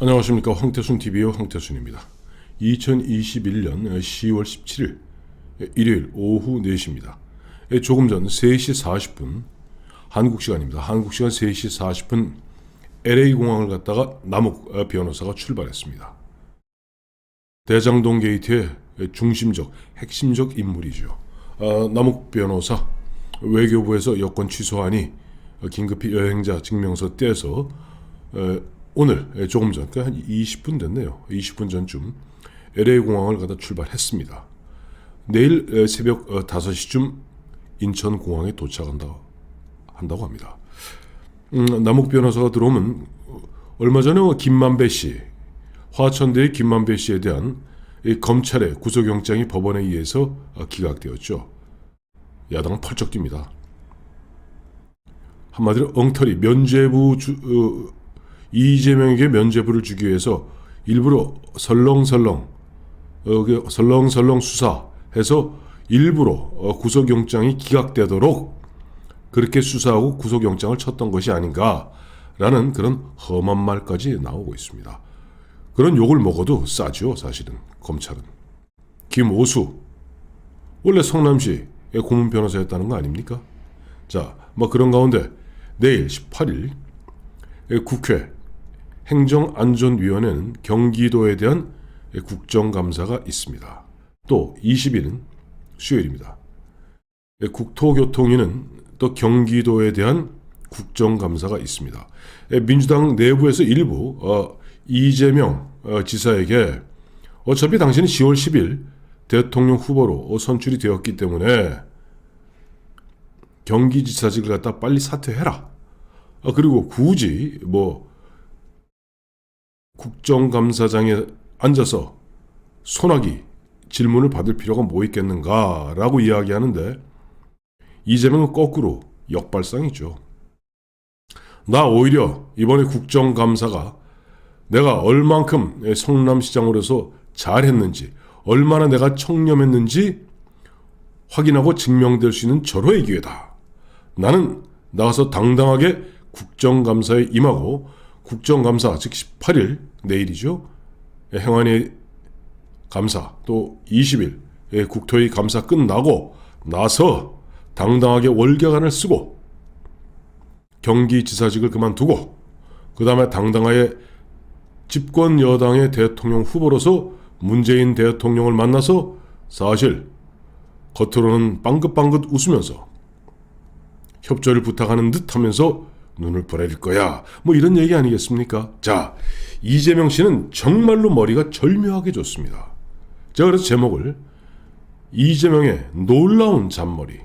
안녕하십니까. 황태순TV의 황태순입니다. 2021년 10월 17일 일요일 오후 4시입니다. 조금 전 3시 40분 한국 시간입니다. 한국 시간 3시 40분 LA공항을 갔다가 남욱 변호사가 출발했습니다. 대장동 게이트의 중심적, 핵심적 인물이죠. 남욱 변호사, 외교부에서 여권 취소하니 긴급히 여행자 증명서 떼서 오늘 조금 전, 그러니까 한 20분 됐네요. 20분 전쯤 LA공항을 가다 출발했습니다. 내일 새벽 5시쯤 인천공항에 도착한다고 합니다. 남욱 변호사가 들어오면 얼마 전에 김만배 씨, 화천대의 김만배 씨에 대한 검찰의 구속영장이 법원에 의해서 기각되었죠. 야당은 펄쩍 뜁니다. 한마디로 엉터리 면죄부 이재명에게 면죄부를 주기 위해서 일부러 설렁설렁 수사해서 일부러 구속영장이 기각되도록 그렇게 수사하고 구속영장을 쳤던 것이 아닌가라는 그런 험한 말까지 나오고 있습니다. 그런 욕을 먹어도 싸죠. 사실은 검찰은. 김오수 원래 성남시 고문 변호사였다는 거 아닙니까? 자, 그런 가운데 내일 18일 국회 행정안전위원회는 경기도에 대한 국정감사가 있습니다. 또 20일은 수요일입니다. 국토교통위는 또 경기도에 대한 국정감사가 있습니다. 민주당 내부에서 일부 이재명 지사에게 어차피 당신은 10월 10일 대통령 후보로 선출이 되었기 때문에 경기지사직을 갖다 빨리 사퇴해라. 그리고 굳이 국정감사장에 앉아서 소나기 질문을 받을 필요가 뭐 있겠는가라고 이야기하는데 이재명은 거꾸로 역발상이죠. 나 오히려 이번에 국정감사가 내가 얼만큼 성남시장으로서 잘했는지, 얼마나 내가 청렴했는지 확인하고 증명될 수 있는 절호의 기회다. 나는 나가서 당당하게 국정감사에 임하고 국정감사, 즉 18일 내일이죠. 행안위 감사, 또 20일 국토위 감사 끝나고 나서 당당하게 월계관을 쓰고 경기지사직을 그만두고 그 다음에 당당하게 집권 여당의 대통령 후보로서 문재인 대통령을 만나서 사실 겉으로는 빵긋빵긋 웃으면서 협조를 부탁하는 듯 하면서 눈을 부라릴 거야. 이런 얘기 아니겠습니까? 자, 이재명 씨는 정말로 머리가 절묘하게 좋습니다. 제가 그래서 제목을 이재명의 놀라운 잔머리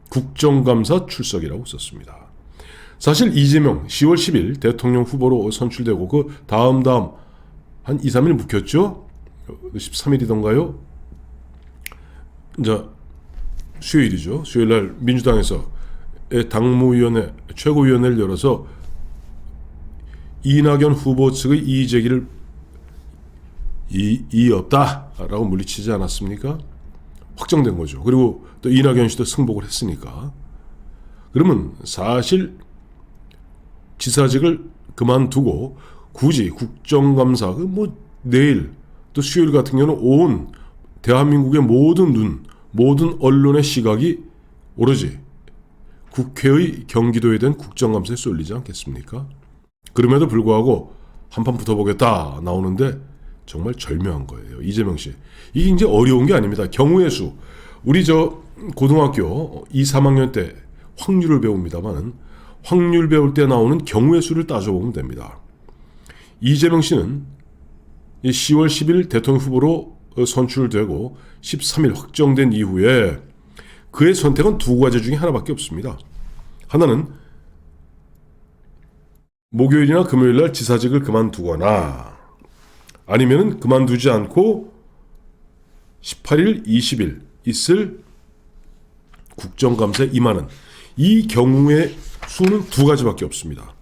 국정감사 출석이라고 썼습니다. 사실 이재명 10월 10일 대통령 후보로 선출되고 그 다음 한 2, 3일 묵혔죠? 13일이던가요? 이제 수요일이죠. 수요일날 민주당에서 당무위원회, 최고위원회를 열어서 이낙연 후보 측의 이의제기를 이의 없다라고 물리치지 않았습니까? 확정된 거죠. 그리고 또 이낙연 씨도 승복을 했으니까. 그러면 사실 지사직을 그만두고 굳이 국정감사, 내일 또 수요일 같은 경우는 온 대한민국의 모든 언론의 시각이 오로지 국회의 경기도에 대한 국정감사에 쏠리지 않겠습니까? 그럼에도 불구하고 한판 붙어보겠다 나오는데 정말 절묘한 거예요. 이재명 씨. 이게 이제 어려운 게 아닙니다. 경우의 수. 우리 고등학교 2, 3학년 때 확률을 배웁니다만 확률 배울 때 나오는 경우의 수를 따져보면 됩니다. 이재명 씨는 10월 10일 대통령 후보로 선출되고 13일 확정된 이후에 그의 선택은 두 가지 중에 하나밖에 없습니다. 하나는 목요일이나 금요일날 지사직을 그만두거나 아니면 그만두지 않고 18일, 20일 있을 국정감사에 임하는 이 경우의 수는 두 가지밖에 없습니다.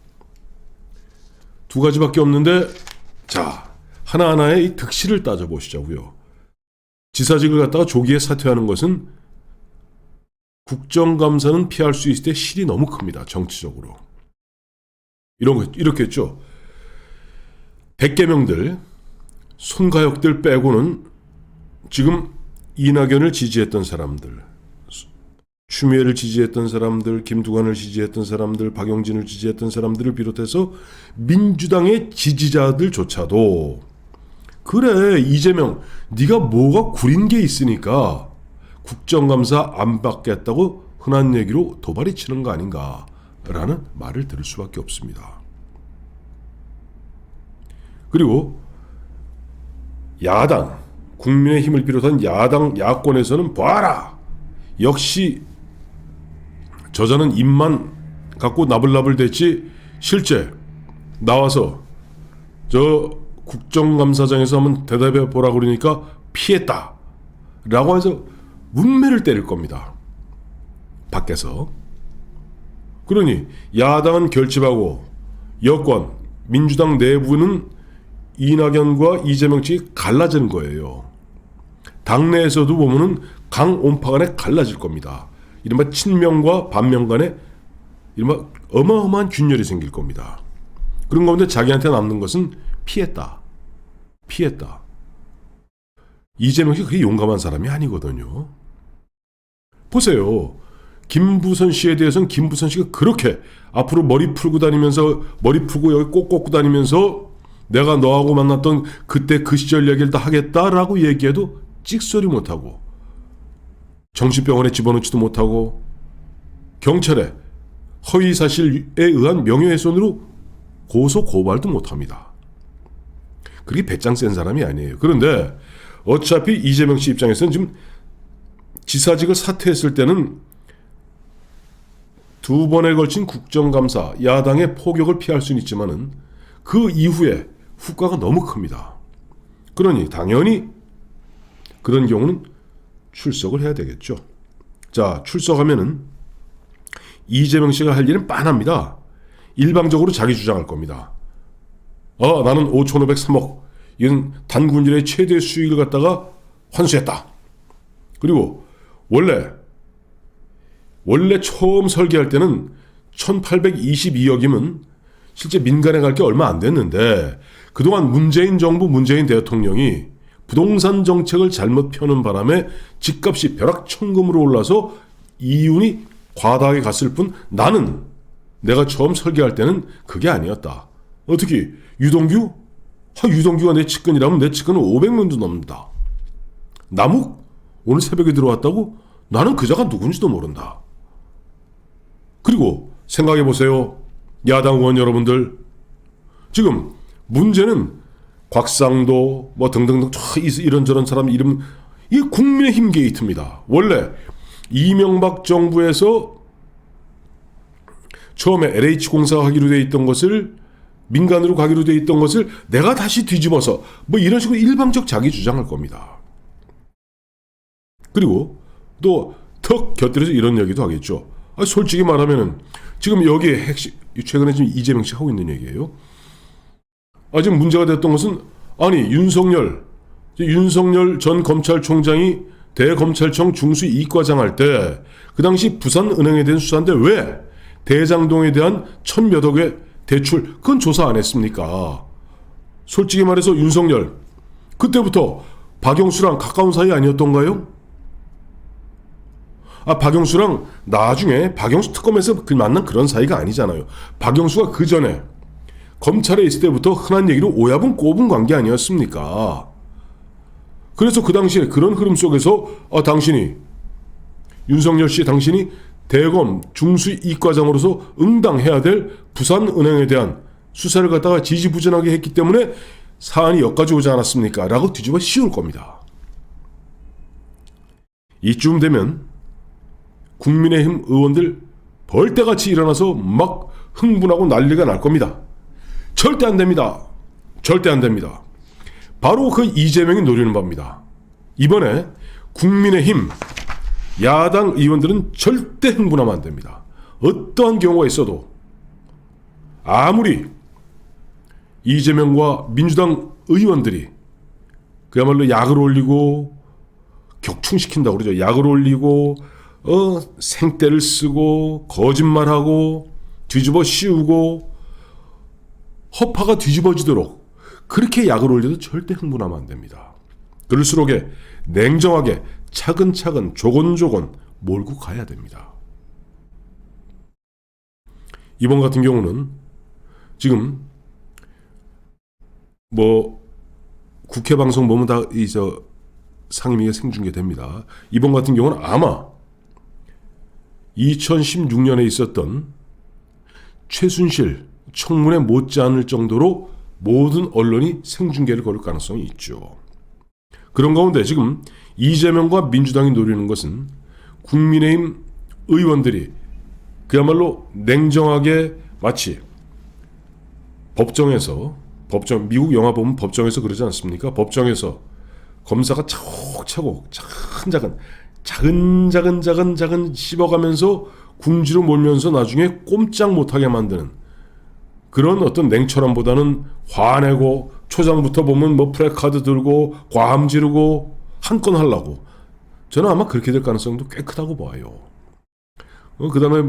두 가지밖에 없는데 자, 하나하나의 이 득실을 따져보시자고요. 지사직을 갖다가 조기에 사퇴하는 것은 국정감사는 피할 수 있을 때 실이 너무 큽니다. 정치적으로. 이런 거 이렇게 했죠. 백계명들, 손가역들 빼고는 지금 이낙연을 지지했던 사람들, 추미애를 지지했던 사람들, 김두관을 지지했던 사람들, 박용진을 지지했던 사람들을 비롯해서 민주당의 지지자들조차도 그래 이재명 네가 뭐가 구린 게 있으니까 국정감사 안 받겠다고 흔한 얘기로 도발이 치는 거 아닌가라는 말을 들을 수밖에 없습니다. 그리고 야당, 국민의힘을 비롯한 야당, 야권에서는 봐라! 역시 저자는 입만 갖고 나불나불 됐지 실제 나와서 저 국정감사장에서 한번 대답해 보라 그러니까 피했다 라고 해서 문매를 때릴 겁니다. 밖에서. 그러니 야당은 결집하고 여권, 민주당 내부는 이낙연과 이재명 측이 갈라지는 거예요. 당내에서도 보면은 강온파 간에 갈라질 겁니다. 이른바 친명과 반명 간에 이른바 어마어마한 균열이 생길 겁니다. 그런 가운데 자기한테 남는 것은 피했다. 이재명이 그렇게 용감한 사람이 아니거든요. 보세요. 김부선 씨에 대해서는 김부선 씨가 그렇게 앞으로 머리 풀고 다니면서 머리 풀고 여기 꼭 꽂고 다니면서 내가 너하고 만났던 그때 그 시절 얘기를 다 하겠다라고 얘기해도 찍소리 못하고 정신병원에 집어넣지도 못하고 경찰에 허위사실에 의한 명예훼손으로 고소 고발도 못합니다. 그게 배짱 센 사람이 아니에요. 그런데 어차피 이재명 씨 입장에서는 지금 지사직을 사퇴했을 때는 두 번에 걸친 국정감사 야당의 포격을 피할 수는 있지만은 그 이후에 후과가 너무 큽니다. 그러니 당연히 그런 경우는 출석을 해야 되겠죠. 자, 출석하면은 이재명 씨가 할 일은 빤합니다. 일방적으로 자기 주장할 겁니다. 나는 5,503억 이건 단군일의 최대 수익을 갖다가 환수했다. 그리고 원래 처음 설계할 때는 1,822억이면 실제 민간에 갈 게 얼마 안 됐는데 그동안 문재인 정부 문재인 대통령이 부동산 정책을 잘못 펴는 바람에 집값이 벼락천금으로 올라서 이윤이 과다하게 갔을 뿐 나는 내가 처음 설계할 때는 그게 아니었다. 어떻게 유동규? 유동규가 내 측근이라면 내 측근은 500명도 넘는다. 남욱? 오늘 새벽에 들어왔다고? 나는 그자가 누군지도 모른다. 그리고 생각해보세요. 야당 의원 여러분들. 지금 문제는 곽상도 뭐 등등등 이런저런 사람 이름 이게 국민의힘 게이트입니다. 원래 이명박 정부에서 처음에 LH공사가 하기로 돼 있던 것을 민간으로 가기로 돼 있던 것을 내가 다시 뒤집어서 뭐 이런 식으로 일방적 자기 주장할 겁니다. 그리고 또 턱 곁들여서 이런 얘기도 하겠죠. 솔직히 말하면은 지금 여기에 핵심 최근에 지금 이재명 씨 하고 있는 얘기예요. 지금 문제가 됐던 것은 윤석열 전 검찰총장이 대검찰청 중수이과장 할 때 그 당시 부산은행에 대한 수사인데 왜 대장동에 대한 1,000몇억의 대출 그건 조사 안 했습니까? 솔직히 말해서 윤석열 그때부터 박영수랑 가까운 사이 아니었던가요? 박영수랑 나중에 박영수 특검에서 만난 그런 사이가 아니잖아요. 박영수가 그 전에 검찰에 있을 때부터 흔한 얘기로 오야분 꼬분 관계 아니었습니까? 그래서 그 당시에 그런 흐름 속에서 윤석열 씨 당신이 대검 중수이과장으로서 응당해야 될 부산은행에 대한 수사를 갖다가 지지부진하게 했기 때문에 사안이 여기까지 오지 않았습니까? 라고 뒤집어 씌울 겁니다. 이쯤 되면 국민의힘 의원들 벌떼같이 일어나서 막 흥분하고 난리가 날 겁니다. 절대 안 됩니다. 절대 안 됩니다. 바로 그 이재명이 노리는 바입니다. 이번에 국민의힘 야당 의원들은 절대 흥분하면 안 됩니다. 어떠한 경우가 있어도 아무리 이재명과 민주당 의원들이 그야말로 약을 올리고 격충시킨다고 그러죠. 약을 올리고 생떼를 쓰고 거짓말하고 뒤집어 씌우고 허파가 뒤집어지도록 그렇게 약을 올려도 절대 흥분하면 안 됩니다. 그럴수록에 냉정하게 차근차근 조곤조곤 몰고 가야 됩니다. 이번 같은 경우는 지금 국회 방송 보면 다 상임위가 생중계됩니다. 이번 같은 경우는 아마 2016년에 있었던 최순실 청문회 못지않을 정도로 모든 언론이 생중계를 걸을 가능성이 있죠. 그런 가운데 지금 이재명과 민주당이 노리는 것은 국민의힘 의원들이 그야말로 냉정하게 마치 미국 영화 보면 법정에서 그러지 않습니까? 법정에서 검사가 차곡차곡 차근차근 씹어가면서 궁지로 몰면서 나중에 꼼짝 못하게 만드는 그런 어떤 냉철함보다는 화내고 초장부터 보면 프레카드 들고 과함 지르고 한 건 하려고, 저는 아마 그렇게 될 가능성도 꽤 크다고 봐요. 그 다음에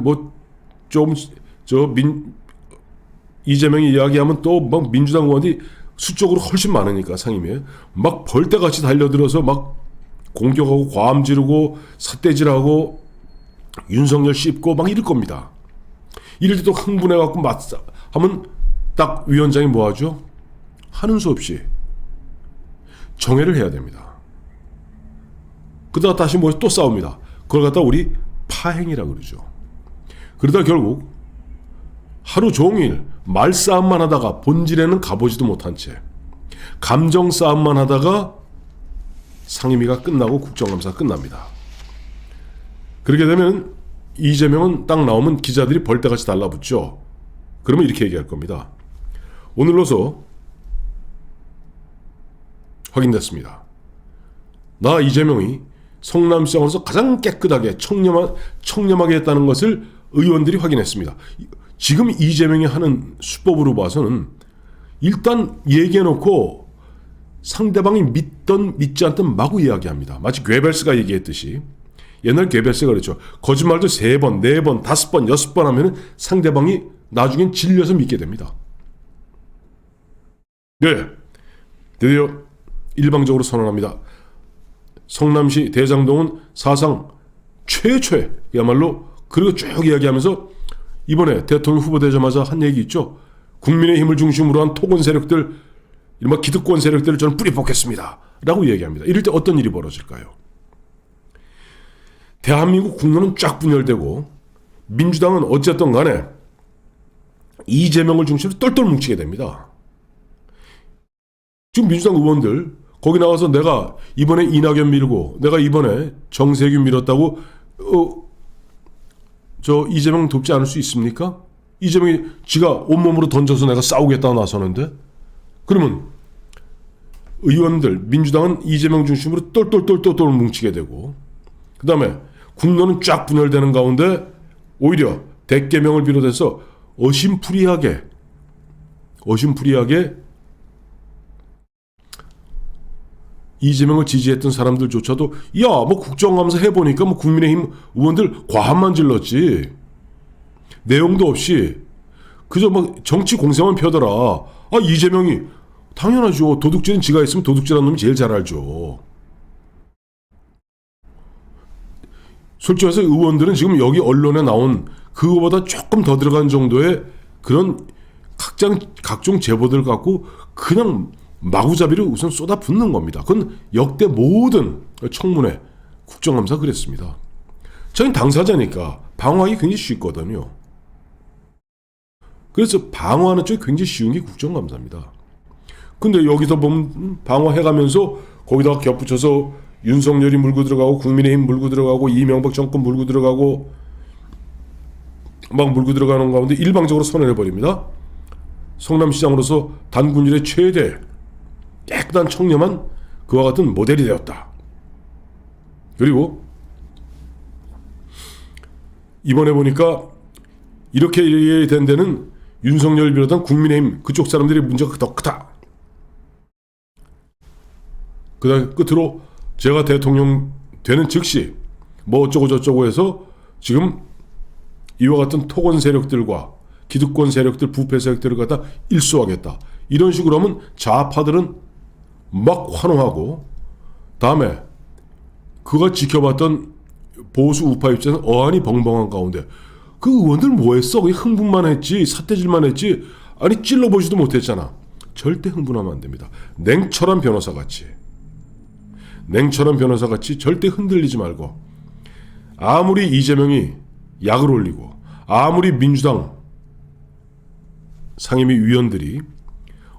이재명이 이야기하면 또 민주당 의원이 수적으로 훨씬 많으니까 상임위에 벌떼같이 달려들어서 공격하고 과함 지르고 삿대질하고 윤석열 씹고 이럴 겁니다. 이럴 때 또 흥분해갖고 하면 딱 위원장이 뭐 하죠? 하는 수 없이 정회를 해야 됩니다. 그러다가 다시 또 싸웁니다. 그걸 갖다 우리 파행이라고 그러죠. 그러다 결국 하루 종일 말싸움만 하다가 본질에는 가보지도 못한 채 감정 싸움만 하다가 상임위가 끝나고 국정감사가 끝납니다. 그렇게 되면 이재명은 딱 나오면 기자들이 벌떼같이 달라붙죠. 그러면 이렇게 얘기할 겁니다. 오늘로서 확인됐습니다. 나 이재명이 성남시장으로서 가장 깨끗하게 청렴하게 했다는 것을 의원들이 확인했습니다. 지금 이재명이 하는 수법으로 봐서는 일단 얘기해놓고 상대방이 믿던 믿지 않던 마구 이야기합니다. 마치 괴벨스가 얘기했듯이, 옛날 괴벨스가 그랬죠. 거짓말도 3번, 4번, 5번, 6번 하면 상대방이 나중엔 질려서 믿게 됩니다. 네, 드디어 일방적으로 선언합니다. 성남시 대장동은 사상 최초야말로, 그리고 쭉 이야기하면서 이번에 대통령 후보 되자마자 한 얘기 있죠. 국민의힘을 중심으로 한 토건 세력들, 이른바 기득권 세력들을 저는 뿌리 뽑겠습니다 라고 얘기합니다. 이럴 때 어떤 일이 벌어질까요? 대한민국 국론은 쫙 분열되고 민주당은 어쨌든 간에 이재명을 중심으로 똘똘 뭉치게 됩니다. 지금 민주당 의원들 거기 나와서 내가 이번에 이낙연 밀고 내가 이번에 정세균 밀었다고 이재명 돕지 않을 수 있습니까? 이재명이 지가 온몸으로 던져서 내가 싸우겠다고 나서는데, 그러면 의원들 민주당은 이재명 중심으로 똘똘 뭉치게 되고, 그 다음에 국론은 쫙 분열되는 가운데 오히려 대개명을 비롯해서 어심풀이하게 이재명을 지지했던 사람들조차도 국정감사 해보니까 국민의힘 의원들 과함만 질렀지 내용도 없이 그저 정치 공세만 펴더라. 이재명이 당연하죠. 도둑질은 지가 있으면 도둑질한 놈이 제일 잘 알죠. 솔직히 해서 의원들은 지금 여기 언론에 나온 그거보다 조금 더 들어간 정도의 그런 각종 제보들 갖고 그냥 마구잡이를 우선 쏟아붓는 겁니다. 그건 역대 모든 청문회, 국정감사 그랬습니다. 저는 당사자니까 방어하기 굉장히 쉽거든요. 그래서 방어하는 쪽이 굉장히 쉬운 게 국정감사입니다. 근데 여기서 보면 방어해가면서 거기다가 겹붙여서 윤석열이 물고 들어가고 국민의힘 물고 들어가고 이명박 정권 물고 들어가고 물고 들어가는 가운데 일방적으로 선언해버립니다. 성남시장으로서 단군 일의 최대 깨끗한 청렴한 그와 같은 모델이 되었다. 그리고 이번에 보니까 이렇게 된 데는 윤석열 비롯한 국민의힘 그쪽 사람들이 문제가 더 크다. 그 다음에 끝으로 제가 대통령 되는 즉시 어쩌고 저쩌고 해서 지금 이와 같은 토건 세력들과 기득권 세력들, 부패 세력들을 갖다 일소하겠다. 이런 식으로 하면 좌파들은 막 환호하고, 다음에 그가 지켜봤던 보수 우파 입장에서 어안이 벙벙한 가운데 그 의원들 뭐했어? 그냥 흥분만 했지, 삿대질만 했지, 아니 찔러보지도 못했잖아. 절대 흥분하면 안 됩니다. 냉철한 변호사같이 절대 흔들리지 말고, 아무리 이재명이 약을 올리고 아무리 민주당 상임위 위원들이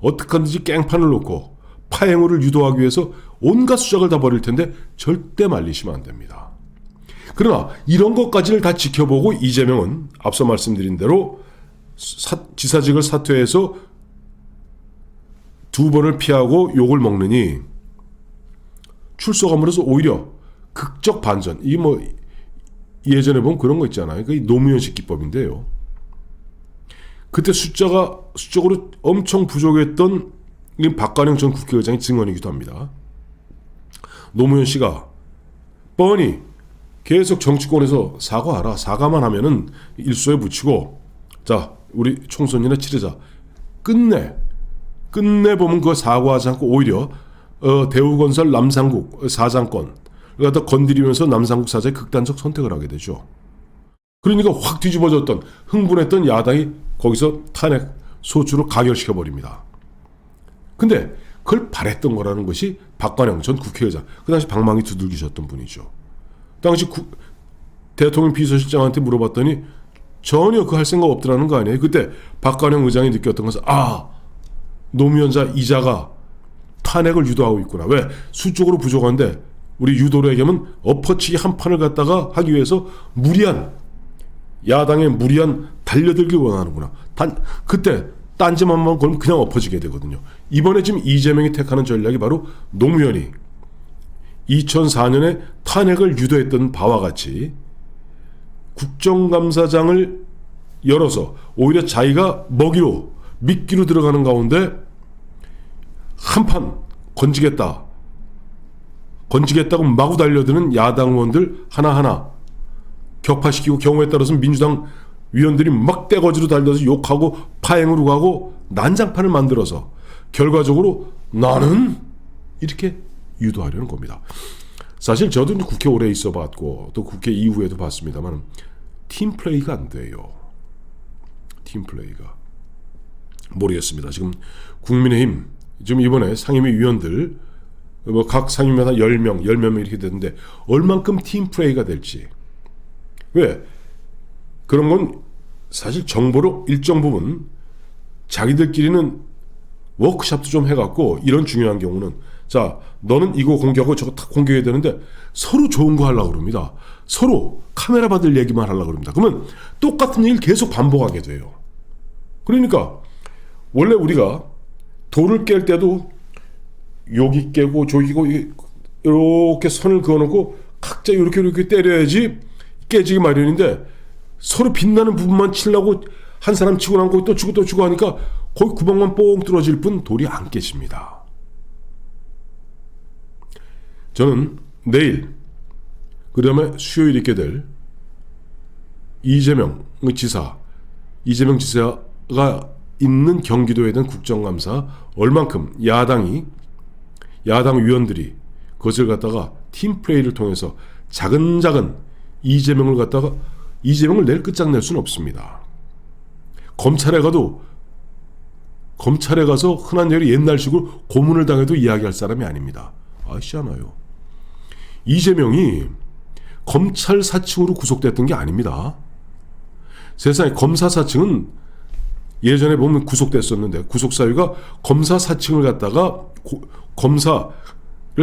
어떻게 하든지 깽판을 놓고 파행을 유도하기 위해서 온갖 수작을 다 벌일 텐데 절대 말리시면 안 됩니다. 그러나 이런 것까지를 다 지켜보고 이재명은 앞서 말씀드린 대로 지사직을 사퇴해서 2번을 피하고 욕을 먹느니 출소감으로서 오히려 극적 반전. 이게 뭐 예전에 보면 그런 거 있잖아요. 그 노무현식 기법인데요. 그때 수적으로 엄청 부족했던 박관영 전 국회의장의 증언이기도 합니다. 노무현 씨가 뻔히 계속 정치권에서 사과하라. 사과만 하면은 일소에 붙이고, 자, 우리 총선이나 치르자. 끝내보면 그거 사과하지 않고 오히려 대우건설 남상국 사장권을 갖다 건드리면서 남상국 사장의 극단적 선택을 하게 되죠. 그러니까 확 뒤집어졌던 흥분했던 야당이 거기서 탄핵 소추로 가결시켜버립니다. 근데 그걸 바랬던 거라는 것이 박관영 전 국회의장, 그 당시 방망이 두들기셨던 분이죠. 당시 대통령 비서실장한테 물어봤더니 전혀 그 할 생각 없더라는 거 아니에요. 그때 박관영 의장이 느꼈던 것은, 노무현자 이자가 탄핵을 유도하고 있구나. 왜? 수적으로 부족한데 우리 유도로 얘기하면 엎어치기 한 판을 갖다가 하기 위해서 야당의 무리한 달려들길 원하는구나. 그때 딴지만만 걸면 그냥 엎어지게 되거든요. 이번에 지금 이재명이 택하는 전략이 바로 노무현이 2004년에 탄핵을 유도했던 바와 같이 국정감사장을 열어서 오히려 자기가 미끼로 들어가는 가운데 한판 건지겠다고 마구 달려드는 야당 의원들 하나하나 격파시키고, 경우에 따라서는 민주당 위원들이 막 떼거지로 달려서 욕하고 파행으로 가고 난장판을 만들어서 결과적으로 나는 이렇게 유도하려는 겁니다. 사실 저도 국회 오래 있어봤고 또 국회 이후에도 봤습니다만 팀플레이가 안 돼요. 팀플레이가. 모르겠습니다. 지금 국민의힘 지금 이번에 상임위 위원들 각 상임위마다 10명 이렇게 되는데 얼만큼 팀플레이가 될지. 왜? 그런 건 사실 정보로 일정 부분 자기들끼리는 워크숍도 좀 해갖고, 이런 중요한 경우는 자, 너는 이거 공개하고 저거 다 공개해야 되는데 서로 좋은 거 하려고 그럽니다. 서로 카메라 받을 얘기만 하려고 그럽니다. 그러면 똑같은 얘기를 계속 반복하게 돼요. 그러니까 원래 우리가 돌을 깰 때도 여기 깨고 저기 깨고 이렇게 선을 그어놓고 각자 이렇게 때려야지 깨지기 마련인데, 서로 빛나는 부분만 치려고 한 사람 치고 남고 또 치고 하니까 거기 구멍만 뽕 뚫어질 뿐 돌이 안 깨집니다. 저는 내일 그 다음에 수요일 있게 될 이재명 지사가 있는 경기도에 대한 국정감사 얼만큼 야당 위원들이 그것을 갖다가 팀플레이를 통해서 작은 이재명을 내일 끝장낼 수는 없습니다. 검찰에 가서 흔한 얘기로 옛날식으로 고문을 당해도 이야기할 사람이 아닙니다. 아시잖아요. 이재명이 검찰 사칭으로 구속됐던 게 아닙니다. 세상에 검사 사칭은 예전에 보면 구속됐었는데, 구속사유가 검사 사칭을 갖다가 검사를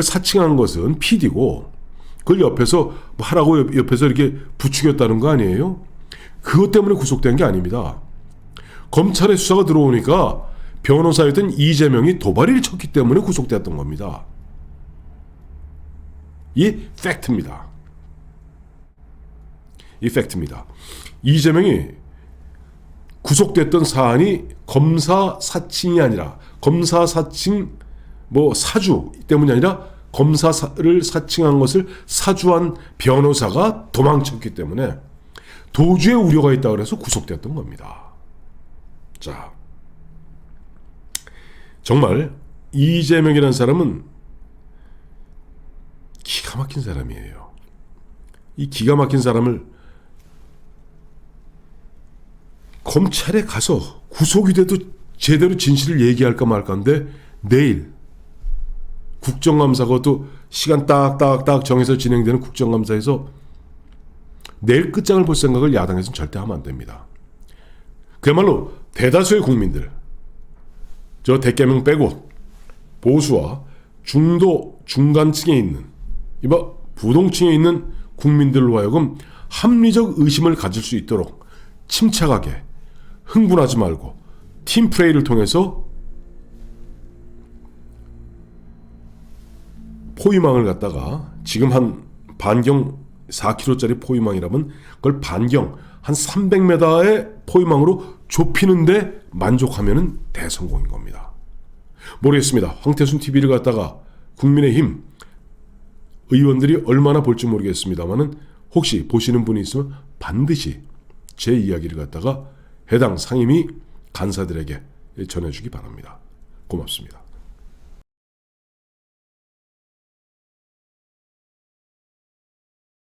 사칭한 것은 PD고 그걸 옆에서 하라고 옆에서 이렇게 부추겼다는 거 아니에요? 그것 때문에 구속된 게 아닙니다. 검찰의 수사가 들어오니까 변호사였던 이재명이 도발을 쳤기 때문에 구속됐던 겁니다. 이 팩트입니다. 이재명이 구속됐던 사안이 검사 사칭이 아니라, 검사 사칭 사주 때문이 아니라 검사를 사칭한 것을 사주한 변호사가 도망쳤기 때문에 도주의 우려가 있다고 해서 구속됐던 겁니다. 자, 정말 이재명이라는 사람은 기가 막힌 사람이에요. 이 기가 막힌 사람을 검찰에 가서 구속이 돼도 제대로 진실을 얘기할까 말까인데 내일 국정감사가 또 시간 딱딱딱 정해서 진행되는 국정감사에서 내일 끝장을 볼 생각을 야당에서는 절대 하면 안 됩니다. 그야말로 대다수의 국민들, 저 대개명 빼고 보수와 중도 중간층에 있는 이봐 부동층에 있는 국민들로 하여금 합리적 의심을 가질 수 있도록 침착하게 흥분하지 말고 팀플레이를 통해서 포위망을 갖다가 지금 한 반경 4km짜리 포위망이라면 그걸 반경 한 300m의 포위망으로 좁히는데 만족하면은 대성공인 겁니다. 모르겠습니다. 황태순 TV를 갖다가 국민의힘 의원들이 얼마나 볼지 모르겠습니다만은 혹시 보시는 분이 있으면 반드시 제 이야기를 갖다가 해당 상임위 간사들에게 전해주기 바랍니다. 고맙습니다.